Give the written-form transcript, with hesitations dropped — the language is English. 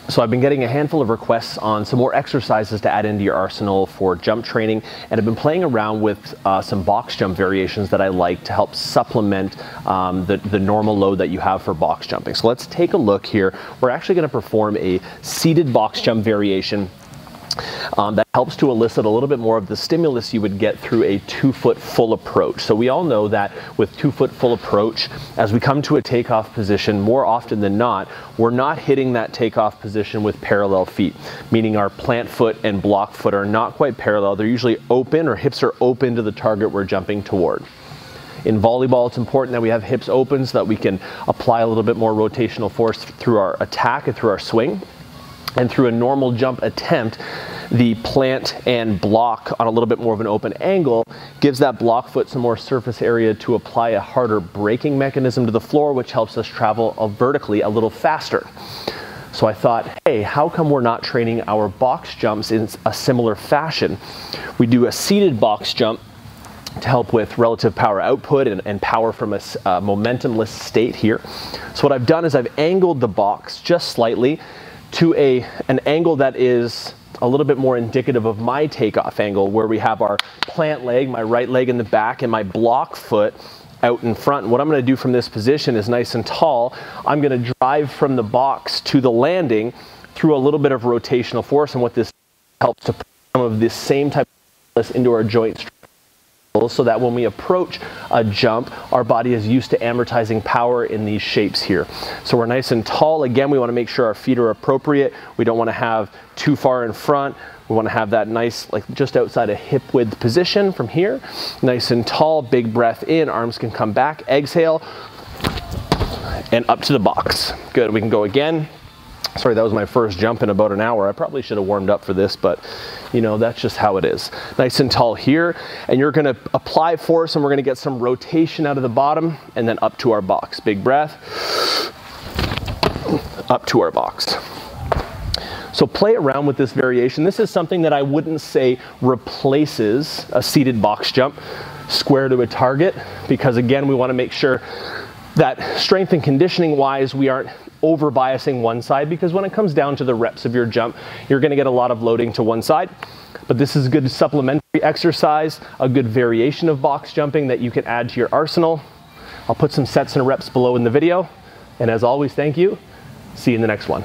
So I've been getting a handful of requests on some more exercises to add into your arsenal for jump training, and I've been playing around with some box jump variations that I like to help supplement the normal load that you have for box jumping. So let's take a look here. We're actually going to perform a seated box jump variation that helps to elicit a little bit more of the stimulus you would get through a 2-foot full approach. So we all know that with 2-foot full approach, as we come to a takeoff position, more often than not, we're not hitting that takeoff position with parallel feet, meaning our plant foot and block foot are not quite parallel. They're usually open, or hips are open to the target we're jumping toward. In volleyball, it's important that we have hips open so that we can apply a little bit more rotational force through our attack and through our swing. And through a normal jump attempt, the plant and block on a little bit more of an open angle gives that block foot some more surface area to apply a harder braking mechanism to the floor, which helps us travel vertically a little faster. So I thought, hey, how come we're not training our box jumps in a similar fashion? We do a seated box jump to help with relative power output and power from a momentumless state here. So what I've done is I've angled the box just slightly to an angle that is a little bit more indicative of my takeoff angle, where we have our plant leg, my right leg in the back, and my block foot out in front. And what I'm going to do from this position is nice and tall. I'm going to drive from the box to the landing through a little bit of rotational force, and what this helps to put some of this same type of stimulus into our joint structure, so that when we approach a jump, our body is used to amortizing power in these shapes here. So we're nice and tall. Again, we want to make sure our feet are appropriate. We don't want to have too far in front. We want to have that nice, like just outside a hip width position from here. Nice and tall, big breath in, arms can come back, exhale, and up to the box. Good, we can go again. Sorry, that was my first jump in about an hour. I probably should have warmed up for this, but you know, that's just how it is. Nice and tall here, and you're gonna apply force, and we're gonna get some rotation out of the bottom, and then up to our box. Big breath, up to our box. So play around with this variation. This is something that I wouldn't say replaces a seated box jump square to a target, because again, we wanna make sure that strength and conditioning wise, we aren't over biasing one side, because when it comes down to the reps of your jump, you're going to get a lot of loading to one side. But this is a good supplementary exercise, a good variation of box jumping that you can add to your arsenal. I'll put some sets and reps below in the video. And as always, thank you. See you in the next one.